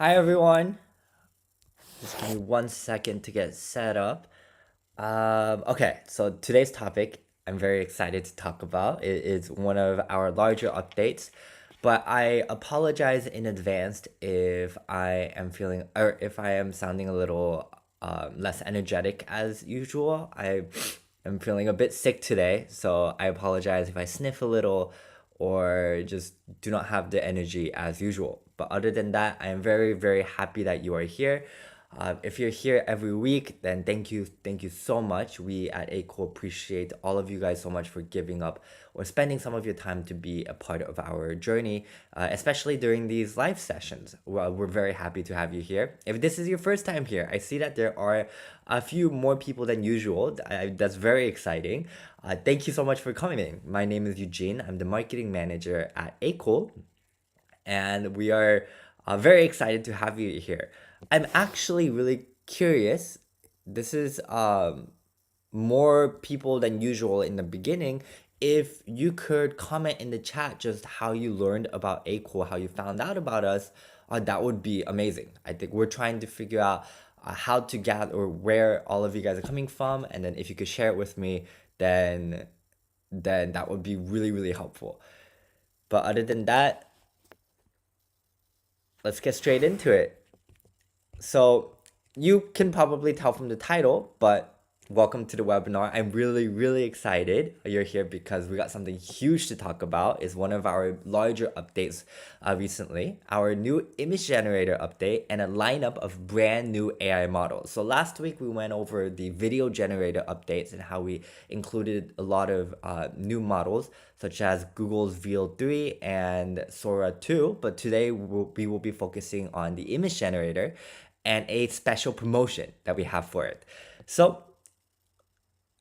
Hi everyone. Just give me 1 second to get set up. Okay, so today's topic I'm very excited to talk about. It is one of our larger updates, but I apologize in advance if I am feeling or if I am sounding a little less energetic as usual. I am feeling a bit sick today, so I apologize if I sniff a little or just do not have the energy as usual. But other than that, I am very, very happy that you are here. If you're here every week, then thank you so much. We at Akool appreciate all of you guys so much for giving up or spending some of your time to be a part of our journey, especially during these live sessions. We're very happy to have you here. If this is your first time here, I see that there are a few more people than usual. That's very exciting. Thank you so much for coming. My name is Eugene. I'm the marketing manager at Akool, and we are very excited to have you here. I'm actually really curious. This is more people than usual in the beginning. If you could comment in the chat just how you learned about Akool, how you found out about us, that would be amazing. I think we're trying to figure out how to gather or where all of you guys are coming from, and then if you could share it with me, then that would be really really helpful. But other than that, let's get straight into it. So you can probably tell from the title, but welcome to the webinar. I'm really, really excited you're here because we got something huge to talk about. It's one of our larger updates recently, our new image generator update and a lineup of brand new AI models. So last week we went over the video generator updates and how we included a lot of new models such as Google's VO3 and Sora 2, but today we will be focusing on the image generator and a special promotion that we have for it. So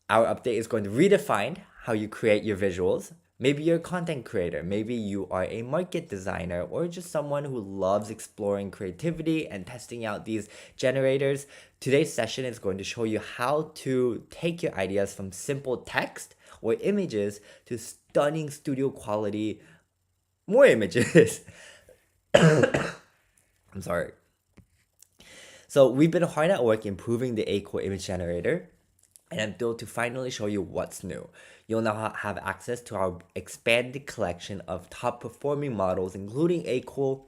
our update is going to redefine how you create your visuals. Maybe you're a content creator, maybe you are a market designer, or just someone who loves exploring creativity and testing out these generators. Today's session is going to show you how to take your ideas from simple text or images to stunning studio quality, more images. I'm sorry. So we've been hard at work improving the Akool image generator, and I'm thrilled to finally show you what's new. You'll now have access to our expanded collection of top performing models, including Akool,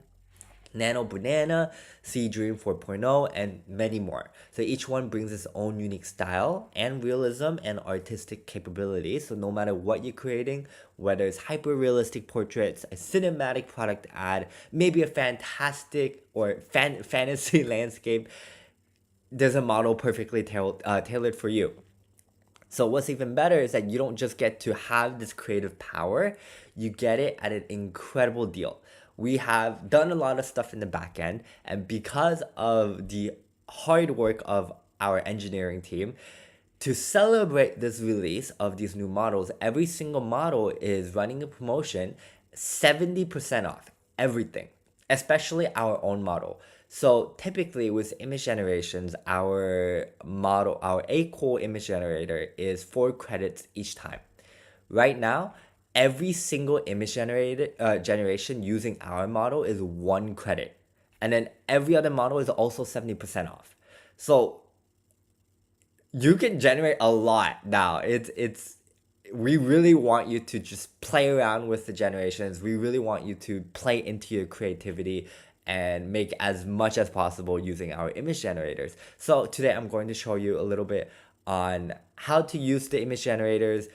Nano Banana, Seedream 4.0, and many more. So each one brings its own unique style and realism and artistic capability. So no matter what you're creating, whether it's hyper-realistic portraits, a cinematic product ad, maybe a fantastic or fantasy landscape, there's a model perfectly tailored for you. So what's even better is that you don't just get to have this creative power, you get it at an incredible deal. We have done a lot of stuff in the back end, and because of the hard work of our engineering team, to celebrate this release of these new models, every single model is running a promotion 70% off everything, especially our own model. So typically with image generations, our model, our Akool image generator is 4 credits each time. Right now, every single image generation using our model is 1 credit. And then every other model is also 70% off. So you can generate a lot now. It's we really want you to just play around with the generations. We really want you to play into your creativity and make as much as possible using our image generators. So today I'm going to show you a little bit on how to use the image generators,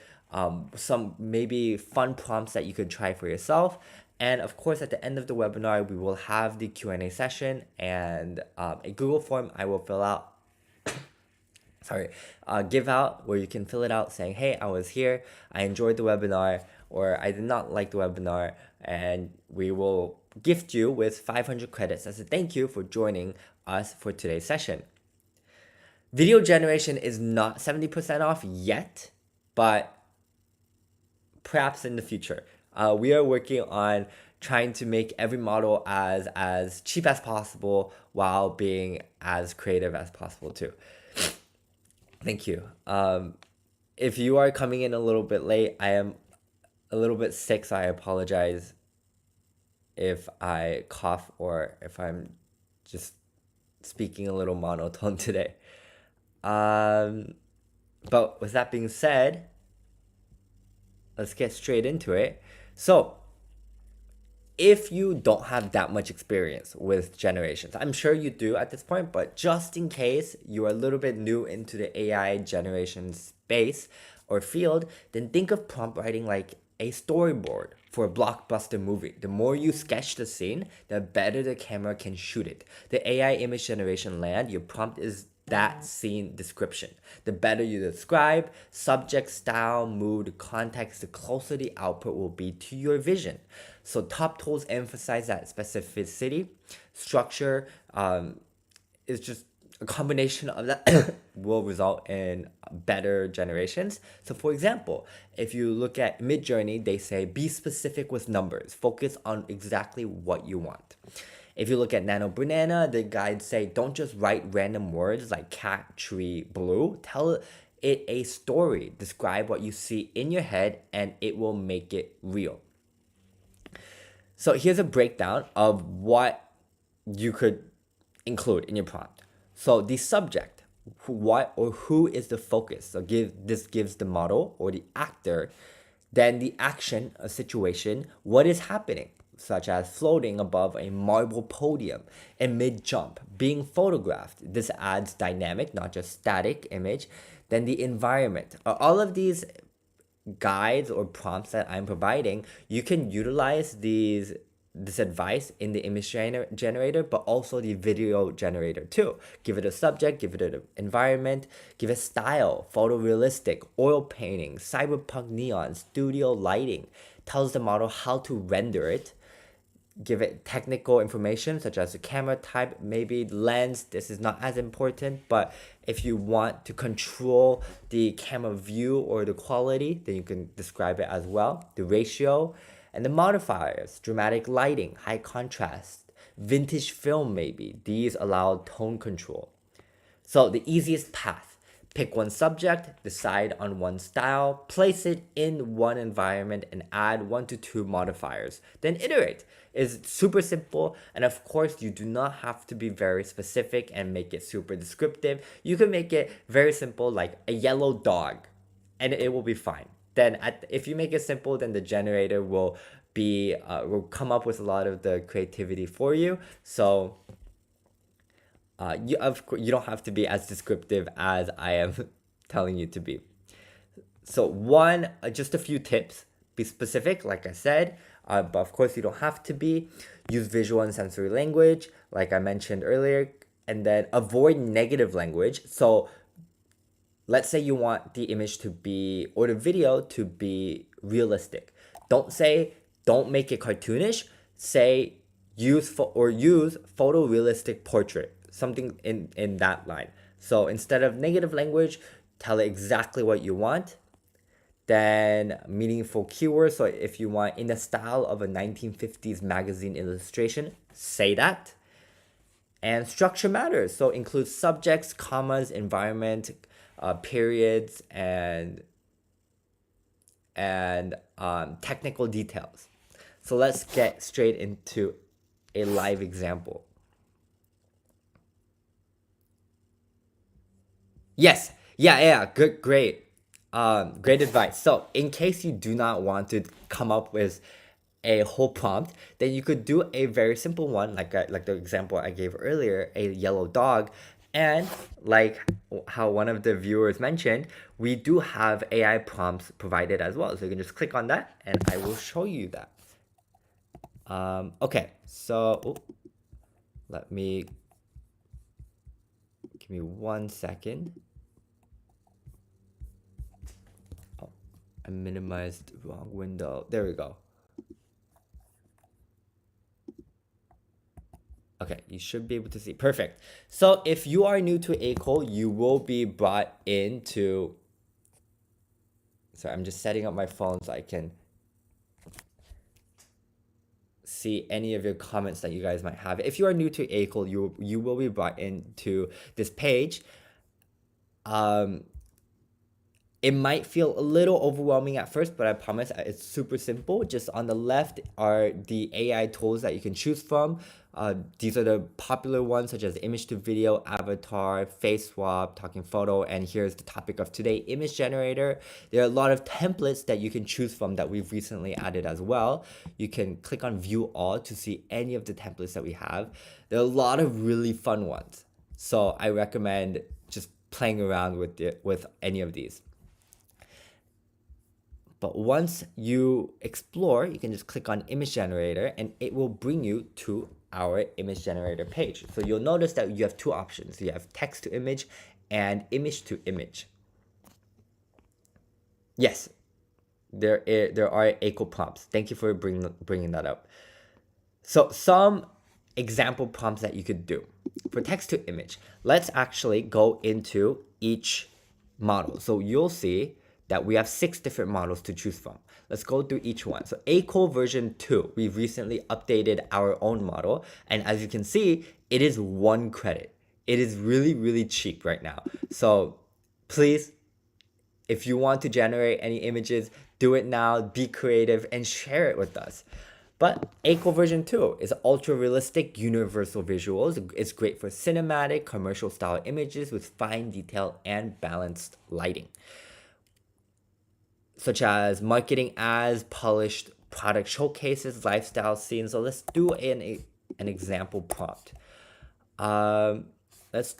some maybe fun prompts that you could try for yourself. And of course, at the end of the webinar, we will have the Q&A session and a Google form I will fill out give out where you can fill it out saying, hey, I was here, I enjoyed the webinar, or I did not like the webinar, and we will gift you with 500 credits as a thank you for joining us for today's session. Video generation is not 70% off yet, but perhaps in the future. We are working on trying to make every model as cheap as possible while being as creative as possible too. Thank you. If you are coming in a little bit late, I am a little bit sick, so I apologize if I cough or if I'm just speaking a little monotone today. But with that being said, let's get straight into it. So, if you don't have that much experience with generations, I'm sure you do at this point, but just in case you're a little bit new into the AI generation space or field, then think of prompt writing like a storyboard for a blockbuster movie. The more you sketch the scene, the better the camera can shoot it. The AI image generation land, your prompt is that scene description. The better you describe subject, style, mood, context, the closer the output will be to your vision. So top tools emphasize that specificity. Structure is just a combination of that will result in better generations. So for example, if you look at Midjourney, they say be specific with numbers. Focus on exactly what you want. If you look at Nano Banana, the guides say don't just write random words like cat, tree, blue. Tell it a story. Describe what you see in your head and it will make it real. So here's a breakdown of what you could include in your prompt. So the subject, what or who is the focus? So this gives the model or the actor. Then the action, a situation, what is happening, such as floating above a marble podium, a mid-jump, being photographed. This adds dynamic, not just static image. Then the environment. All of these guides or prompts that I'm providing, you can utilize this advice in the image generator, but also the video generator too. Give it a subject, give it an environment, give it style, photorealistic, oil painting, cyberpunk neon, studio lighting. Tells the model how to render it. Give it technical information such as the camera type, maybe lens. This is not as important, but if you want to control the camera view or the quality, then you can describe it as well. The ratio and the modifiers, dramatic lighting, high contrast, vintage film maybe. These allow tone control. So the easiest path. Pick one subject, decide on one style, place it in one environment, and add 1 to 2 modifiers. Then iterate. It's super simple, and of course, you do not have to be very specific and make it super descriptive. You can make it very simple, like a yellow dog, and it will be fine. Then, if you make it simple, then the generator will will come up with a lot of the creativity for you. So you don't have to be as descriptive as I am telling you to be. So just a few tips. Be specific, like I said, but of course you don't have to be. Use visual and sensory language, like I mentioned earlier, and then avoid negative language. So let's say you want the image to be or the video to be realistic. Don't make it cartoonish. Say use photorealistic portrait, something in that line. So instead of negative language, tell it exactly what you want. Then meaningful keywords. So if you want in the style of a 1950s magazine illustration, say that. And structure matters. So include subjects, commas, environment, periods, and technical details. So let's get straight into a live example. Yes, yeah, good, great. Great advice. So in case you do not want to come up with a whole prompt, then you could do a very simple one, like the example I gave earlier, a yellow dog. And like how one of the viewers mentioned, we do have AI prompts provided as well. So you can just click on that and I will show you that. Okay, so give me 1 second. Oh, I minimized the wrong window. There we go. Okay, you should be able to see. Perfect. So if you are new to Akool, you will be brought into... Sorry, I'm just setting up my phone so I can see any of your comments that you guys might have. If you are new to Akool, you will be brought into this page. It might feel a little overwhelming at first, but I promise it's super simple. Just on the left are the AI tools that you can choose from. These are the popular ones such as image to video, avatar, face swap, talking photo, and here's the topic of today, image generator. There are a lot of templates that you can choose from that we've recently added as well. You can click on view all to see any of the templates that we have. There are a lot of really fun ones. So I recommend just playing around with any of these. But once you explore, you can just click on image generator and it will bring you to our image generator page. So you'll notice that you have two options. You have text to image and image to image. Yes, there are Akool prompts. Thank you for bringing that up. So some example prompts that you could do. For text to image, let's actually go into each model. So you'll see that we have 6 different models to choose from. Let's go through each one. So Akool version 2, we've recently updated our own model. And as you can see, it is 1 credit. It is really, really cheap right now. So please, if you want to generate any images, do it now, be creative, and share it with us. But Akool version 2 is ultra realistic, universal visuals. It's great for cinematic, commercial style images with fine detail and balanced lighting, such as marketing ads, polished product showcases, lifestyle scenes. So let's do an example prompt. Let's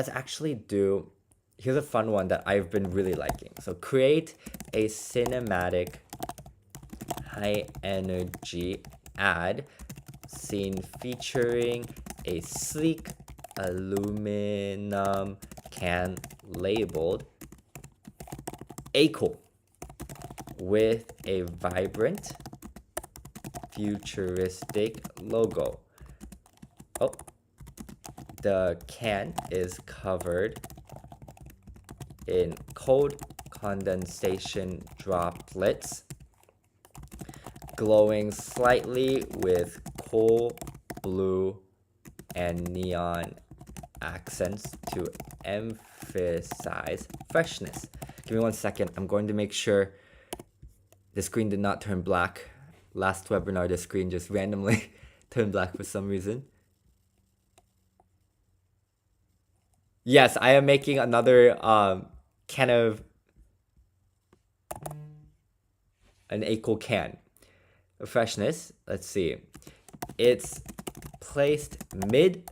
actually do, here's a fun one that I've been really liking. So create a cinematic high energy ad scene featuring a sleek aluminum can labeled Akool with a vibrant futuristic logo. Oh, the can is covered in cold condensation droplets, glowing slightly with coal blue and neon accents to emphasize freshness. Give me 1 second. I'm going to make sure the screen did not turn black. Last webinar, the screen just randomly turned black for some reason. Yes, I am making another can of an Akool can. Freshness, let's see. It's placed mid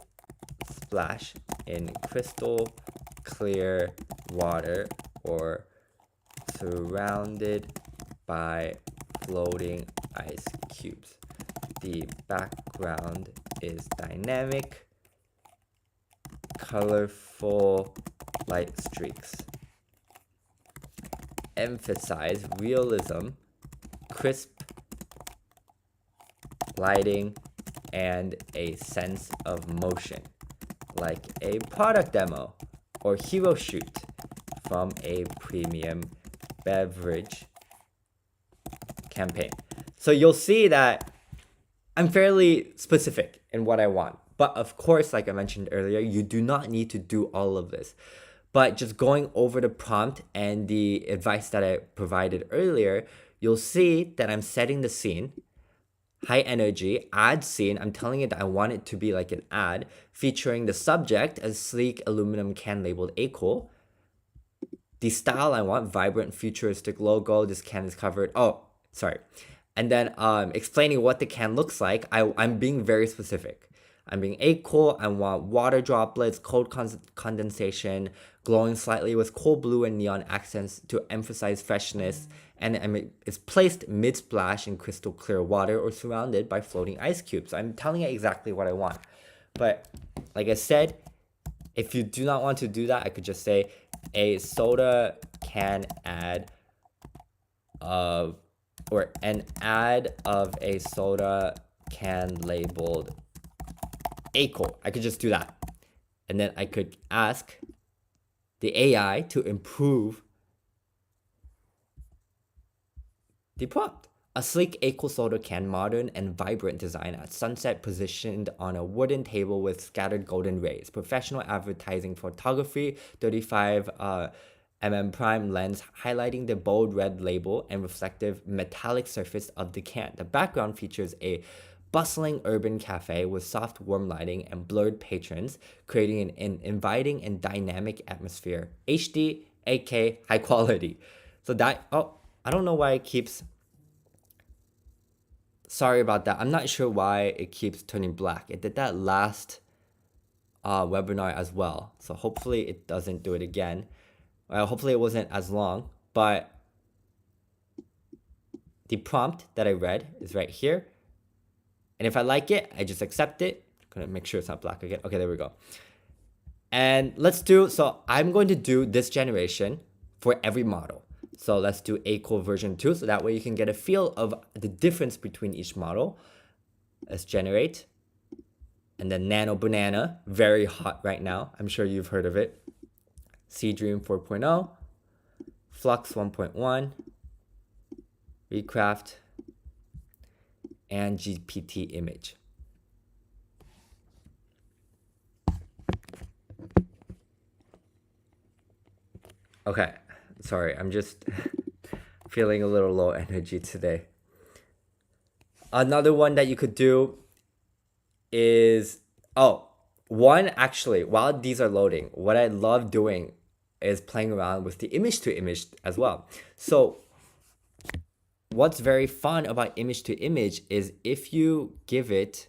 splash in crystal clear water or surrounded by floating ice cubes. The background is dynamic, colorful light streaks. Emphasize realism, crisp lighting, and a sense of motion, like a product demo or hero shoot from a premium beverage campaign. So you'll see that I'm fairly specific in what I want. But of course, like I mentioned earlier, you do not need to do all of this. But just going over the prompt and the advice that I provided earlier, you'll see that I'm setting the scene, high energy, ad scene. I'm telling it that I want it to be like an ad featuring the subject as sleek aluminum can labeled Akool. The style I want, vibrant futuristic logo. This can is covered. Oh, sorry. And then explaining what the can looks like. I'm being very specific. I'm being Akool. I want water droplets, cold condensation, glowing slightly with coal blue and neon accents to emphasize freshness. And it's placed mid-splash in crystal clear water or surrounded by floating ice cubes. I'm telling it exactly what I want. But like I said, if you do not want to do that, I could just say a soda can ad of, or an ad of a soda can labeled Akool. I could just do that. And then I could ask the AI to improve the prompt. A sleek Akool soda can, modern and vibrant design at sunset, positioned on a wooden table with scattered golden rays. Professional advertising photography, 35 prime lens, highlighting the bold red label and reflective metallic surface of the can. The background features a bustling urban cafe with soft, warm lighting and blurred patrons, creating an inviting and dynamic atmosphere. HD, 8K, high quality. So that, oh, I don't know why it keeps, sorry about that. I'm not sure why it keeps turning black. It did that last webinar as well. So hopefully it doesn't do it again. Well, hopefully it wasn't as long, but the prompt that I read is right here. And if I like it, I just accept it. I'm gonna make sure it's not black again. Okay, there we go. And let's do, so I'm going to do this generation for every model. So let's do Akool version 2, so that way you can get a feel of the difference between each model. Let's generate. And then Nano Banana, very hot right now. I'm sure you've heard of it. Seedream 4.0, Flux 1.1, Recraft, and GPT Image. Okay, sorry, I'm just feeling a little low energy today. Another one that you could do is, one actually, while these are loading, what I love doing is playing around with the image to image as well. So what's very fun about image to image is if you give it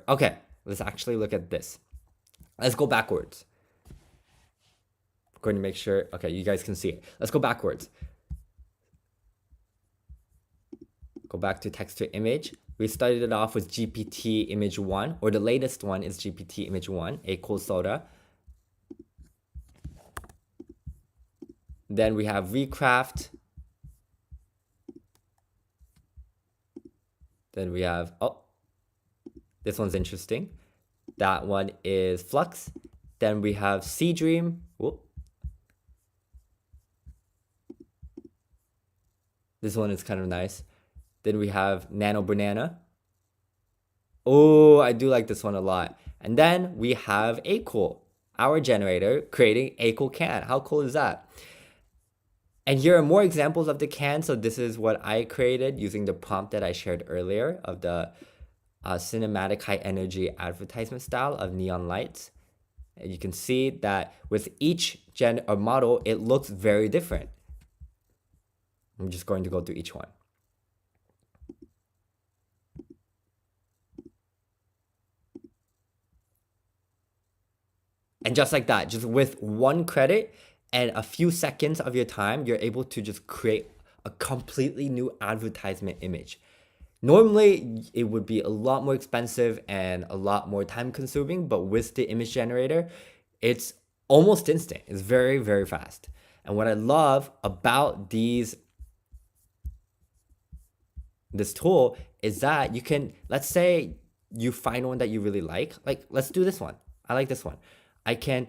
okay, let's actually look at this. Let's go backwards. I'm going to make sure, okay, you guys can see it. Let's go backwards. Go back to text to image. We started it off with GPT Image 1, or the latest one is GPT Image 1, Akool Soda. Then we have Recraft. Then we have, this one's interesting. That one is Flux. Then we have Seedream. Whoop. This one is kind of nice. Then we have Nano Banana. Oh, I do like this one a lot. And then we have Akool, our generator, creating Akool can. How cool is that? And here are more examples of the can. So this is what I created using the prompt that I shared earlier of the cinematic high energy advertisement style of neon lights. And you can see that with each model, it looks very different. I'm just going to go through each one. And just like that, just with one credit and a few seconds of your time, you're able to just create a completely new advertisement image. Normally, it would be a lot more expensive and a lot more time consuming, but with the image generator, it's almost instant. It's very, very fast. And what I love about this tool is that you can, let's say you find one that you really like let's do this one. I like this one. I can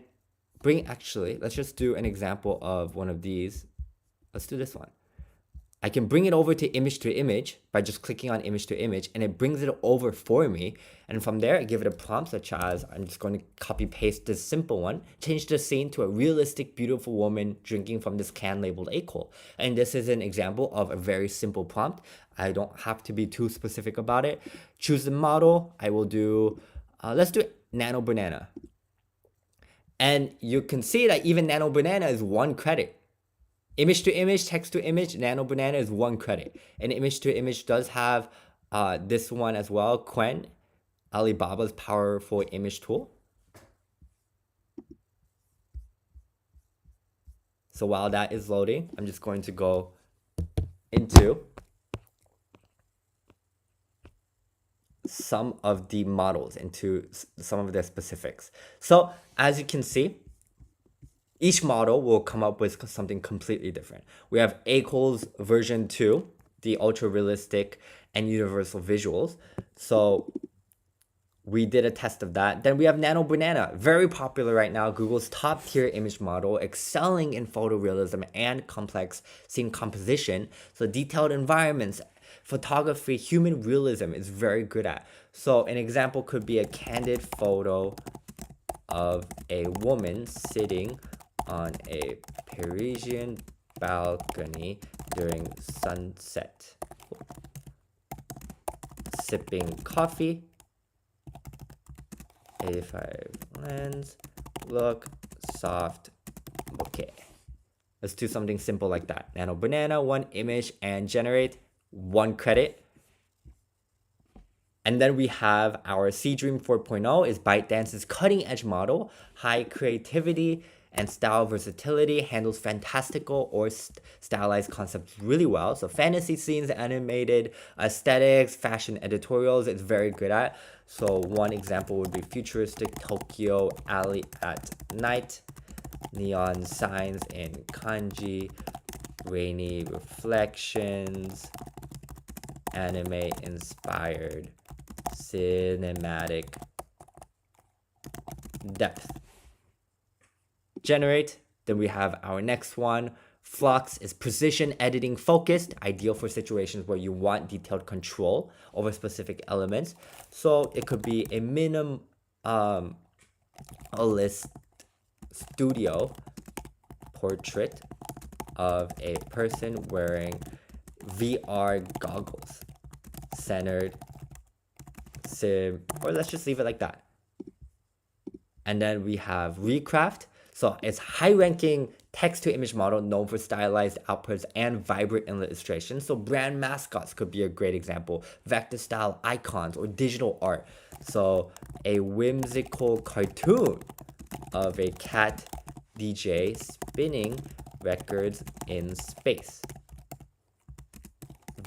bring, actually, let's just do an example of one of these. Let's do this one. I can bring it over to image by just clicking on image to image, and it brings it over for me. And from there, I give it a prompt such as, I'm just going to copy paste this simple one, change the scene to a realistic, beautiful woman drinking from this can labeled Akool. And this is an example of a very simple prompt. I don't have to be too specific about it. Choose the model. I will do, let's do Nano Banana. And you can see that even Nano Banana is 1 credit. Image to image, text to image, Nano Banana is 1 credit. And image to image does have this one as well, Quen, Alibaba's powerful image tool. So while that is loading, I'm just going to go into some of the models, into some of their specifics. So as you can see, each model will come up with something completely different. We have Akool's version 2, the ultra realistic and universal visuals. So we did a test of that. Then we have Nano Banana, very popular right now, Google's top tier image model, excelling in photorealism and complex scene composition. So detailed environments, photography, human realism is very good at. So an example could be a candid photo of a woman sitting on a Parisian balcony during sunset, sipping coffee, 85 lens, look, soft, bouquet. Let's do something simple like that. Nano Banana, 1 image, and generate 1 credit. And then we have our Seedream 4.0 is ByteDance's cutting edge model, high creativity and style versatility, handles fantastical or stylized concepts really well. So fantasy scenes, animated aesthetics, fashion editorials, it's very good at. So one example would be futuristic Tokyo alley at night, neon signs in kanji, rainy reflections, anime inspired cinematic depth. Generate. Then we have our next one. Flux is precision editing focused, ideal for situations where you want detailed control over specific elements. So it could be a minimalist studio portrait of a person wearing VR goggles, centered sim, or let's just leave it like that. And then we have Recraft. So it's high-ranking text-to-image model known for stylized outputs and vibrant illustrations. So brand mascots could be a great example. Vector style icons or digital art. So a whimsical cartoon of a cat DJ spinning records in space.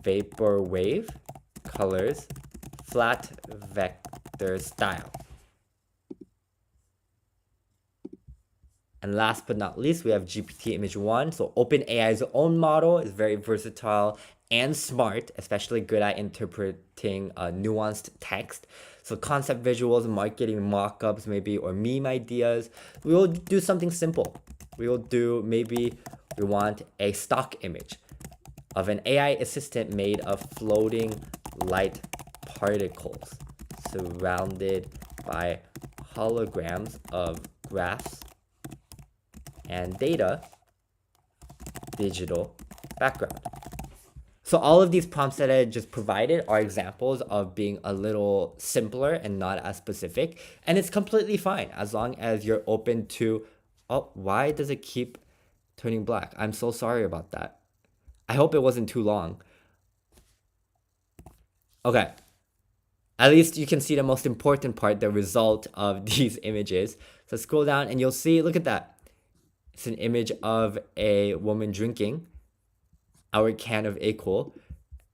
Vaporwave colors, flat vector style. And last but not least, we have GPT Image 1. So OpenAI's own model is very versatile and smart, especially good at interpreting nuanced text. So concept visuals, marketing mock-ups maybe, or meme ideas. We will do something simple. We will do, maybe we want a stock image of an AI assistant made of floating light particles surrounded by holograms of graphs and data, digital background. So all of these prompts that I just provided are examples of being a little simpler and not as specific. And it's completely fine as long as you're open to, oh, why does it keep turning black? I'm so sorry about that. I hope it wasn't too long. Okay. At least you can see the most important part, the result of these images. So scroll down and you'll see, look at that. It's an image of a woman drinking our can of Akool.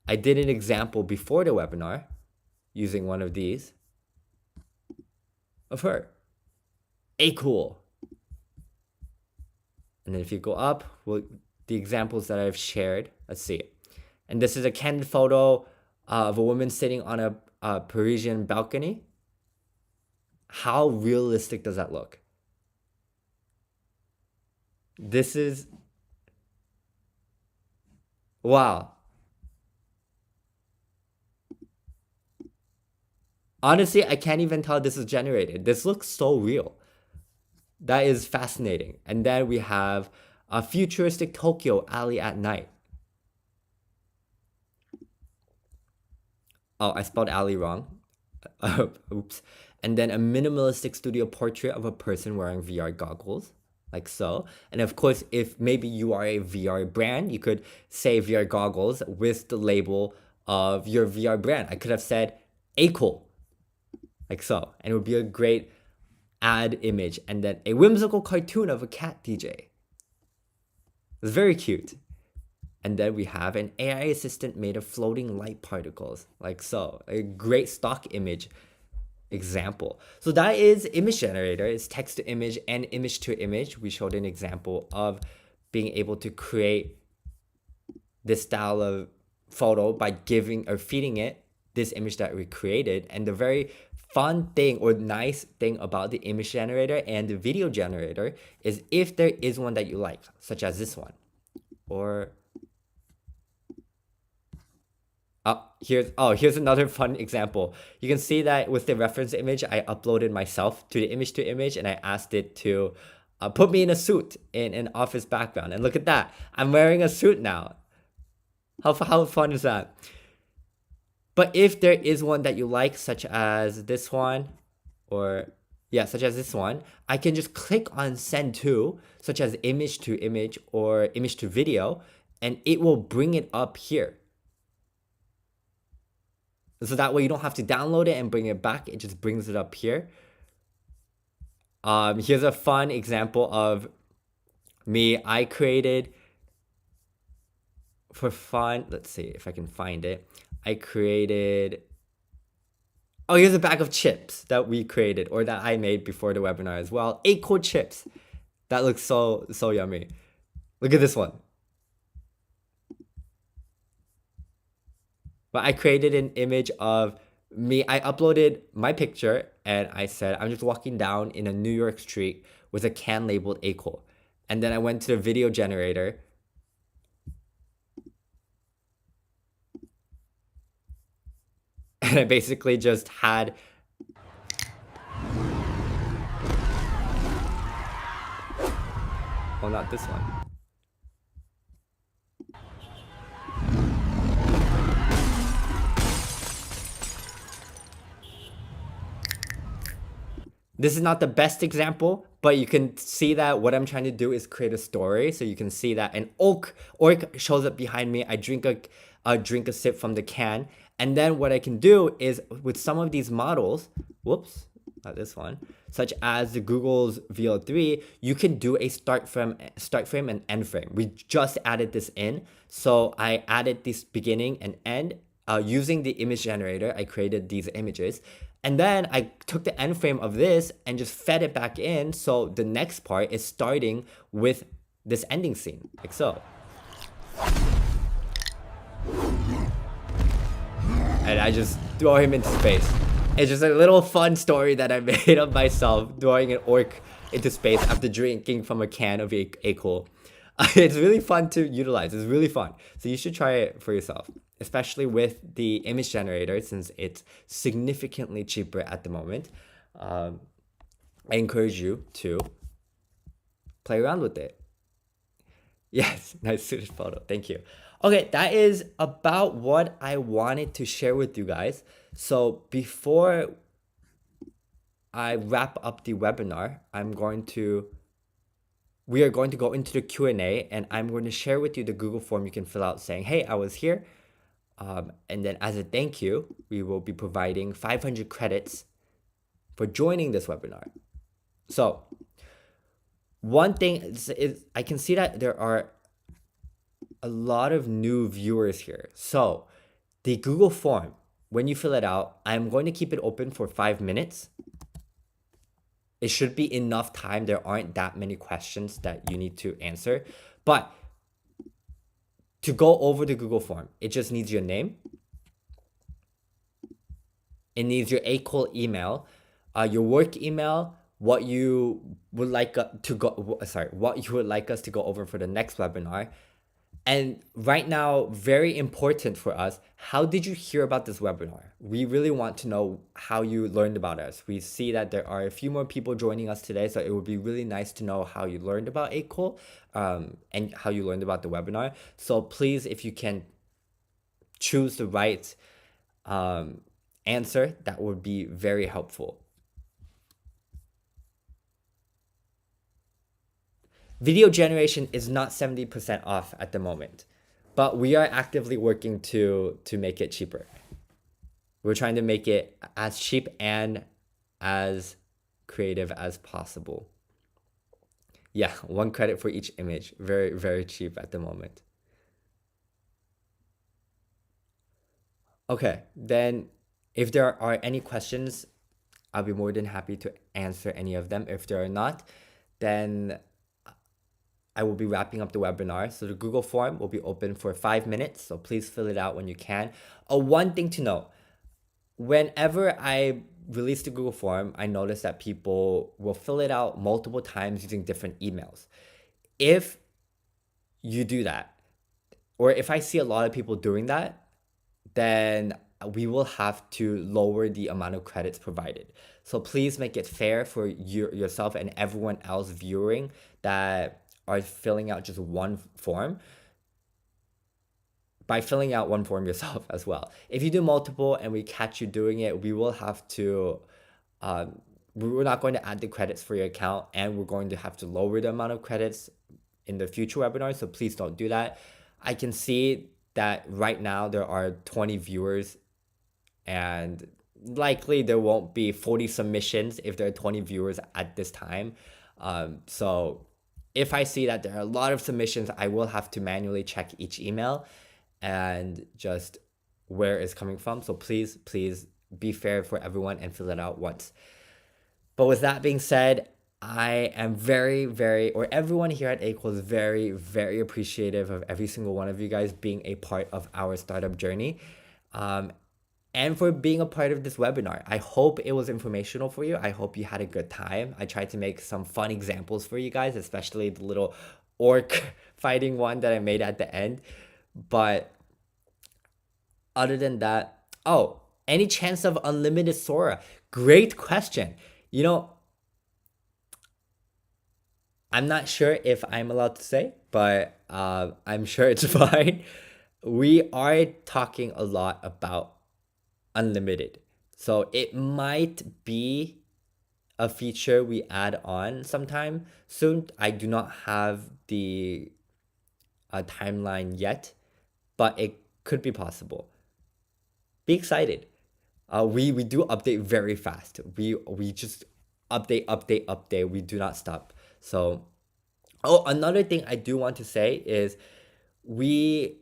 I did an example before the webinar using one of these of her. Akool. And then if you go up, well, the examples that I've shared, let's see. And this is a candid photo of a woman sitting on a Parisian balcony. How realistic does that look? This is, wow. Honestly, I can't even tell this is generated. This looks so real. That is fascinating. And then we have a futuristic Tokyo alley at night. Oh, I spelled alley wrong. Oops. And then a minimalistic studio portrait of a person wearing VR goggles, like so. And of course, if maybe you are a VR brand, you could say VR goggles with the label of your VR brand. I could have said Akool, like so. And it would be a great ad image. And then a whimsical cartoon of a cat DJ. It's very cute. And then we have an AI assistant made of floating light particles, like so. A great stock image example. So that is image generator. It's text to image and image to image. We showed an example of being able to create this style of photo by giving or feeding it this image that we created. And the very fun thing or nice thing about the image generator and the video generator is if there is one that you like, such as this one, or here's another fun example. You can see that with the reference image, I uploaded myself to the image to image and I asked it to put me in a suit in an office background. And look at that. I'm wearing a suit now. How fun is that? But if there is one that you like, such as this one, or yeah, such as this one, I can just click on send to, such as image to image or image to video, and it will bring it up here. So that way you don't have to download it and bring it back. It just brings it up here. Here's a fun example of me. I created for fun. Let's see if I can find it. I created. Oh, here's a bag of chips that we created or that I made before the webinar as well. Akool chips. That looks so yummy. Look at this one. But I created an image of me. I uploaded my picture and I said, I'm just walking down in a New York street with a can labeled Akool. And then I went to the video generator. And I basically just had well, not this one. This is not the best example, but you can see that what I'm trying to do is create a story. So you can see that an orc shows up behind me. I drink a sip from the can. And then what I can do is with some of these models, whoops, not this one, such as the Google's VO3, you can do a start frame and end frame. We just added this in. So I added this beginning and end. Using the image generator, I created these images. And then I took the end frame of this and just fed it back in. So the next part is starting with this ending scene, like so. And I just throw him into space. It's just a little fun story that I made of myself throwing an orc into space after drinking from a can of Akool. It's really fun to utilize. It's really fun. So you should try it for yourself, especially with the image generator since it's significantly cheaper at the moment. I encourage you to play around with it. Yes, nice suited photo. Thank you. Okay, that is about what I wanted to share with you guys. So before I wrap up the webinar, we are going to go into the Q&A and I'm going to share with you the Google form you can fill out saying, hey, I was here. And then as a thank you, we will be providing 500 credits for joining this webinar. So one thing is I can see that there are a lot of new viewers here. So the Google form, when you fill it out, I'm going to keep it open for 5 minutes. It should be enough time. There aren't that many questions that you need to answer. But to go over the Google form, it just needs your name. It needs your Akool email, your work email, what you would like what you would like us to go over for the next webinar. And right now, very important for us, how did you hear about this webinar? We really want to know how you learned about us. We see that there are a few more people joining us today, so it would be really nice to know how you learned about Akool and how you learned about the webinar. So please, if you can choose the right answer, that would be very helpful. Video generation is not 70% off at the moment, but we are actively working to make it cheaper. We're trying to make it as cheap and as creative as possible. Yeah, 1 credit for each image. Very, very cheap at the moment. Okay, then if there are any questions, I'll be more than happy to answer any of them. If there are not, then I will be wrapping up the webinar. So the Google form will be open for 5 minutes. So please fill it out when you can. One thing to note, whenever I release the Google form, I notice that people will fill it out multiple times using different emails. If you do that, or if I see a lot of people doing that, then we will have to lower the amount of credits provided. So please make it fair for yourself and everyone else viewing that are filling out just one form. by filling out one form yourself as well. If you do multiple and we catch you doing it, we will have to we're not going to add the credits for your account, and we're going to have to lower the amount of credits in the future webinars, so please don't do that. I can see that right now there are 20 viewers, and likely there won't be 40 submissions if there are 20 viewers at this time. So if I see that there are a lot of submissions, I will have to manually check each email and just where it's coming from. So please, please be fair for everyone and fill it out once. But with that being said, I am very, very, or everyone here at Akool is very, very appreciative of every single one of you guys being a part of our startup journey. And for being a part of this webinar. I hope it was informational for you. I hope you had a good time. I tried to make some fun examples for you guys, especially the little orc fighting one that I made at the end. But other than that, oh, any chance of unlimited Sora? Great question. You know, I'm not sure if I'm allowed to say, but I'm sure it's fine. We are talking a lot about unlimited. So it might be a feature we add on sometime soon. I do not have the timeline yet, but it could be possible. Be excited. We do update very fast. We just update. We do not stop. So, oh, another thing I do want to say is we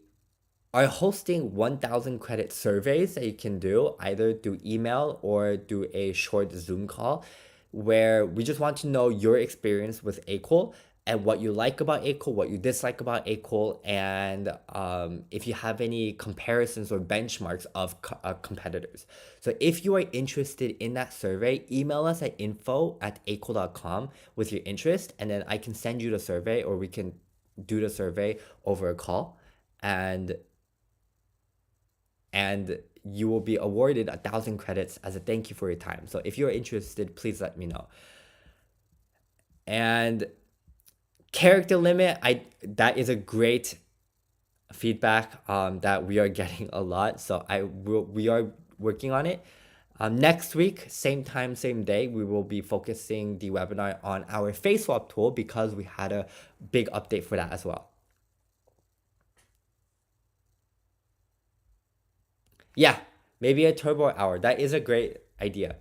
are hosting 1,000 credit surveys that you can do either through email or do a short Zoom call, where we just want to know your experience with Akool and what you like about Akool, what you dislike about Akool, and if you have any comparisons or benchmarks of competitors. So if you are interested in that survey, email us at info@akool.com with your interest, and then I can send you the survey, or we can do the survey over a call, and you will be awarded 1,000 credits as a thank you for your time. So if you're interested, please let me know. And character limit, that is a great feedback that we are getting a lot. So we are working on it. Next week, same time, same day, we will be focusing the webinar on our face swap tool, because we had a big update for that as well. Yeah, maybe a turbo hour. That is a great idea.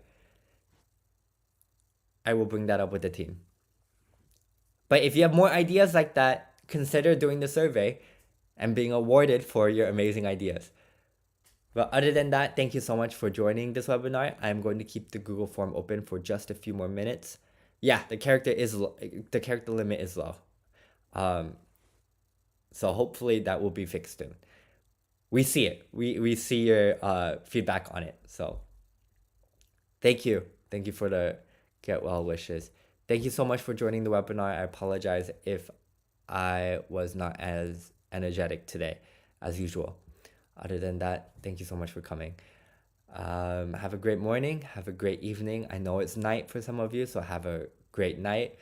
I will bring that up with the team. But if you have more ideas like that, consider doing the survey and being awarded for your amazing ideas. But other than that, thank you so much for joining this webinar. I'm going to keep the Google form open for just a few more minutes. Yeah, the character limit is low. So hopefully that will be fixed soon. We see it. We see your feedback on it. So thank you. Thank you for the get well wishes. Thank you so much for joining the webinar. I apologize if I was not as energetic today as usual. Other than that, thank you so much for coming. Have a great morning. Have a great evening. I know it's night for some of you, so have a great night.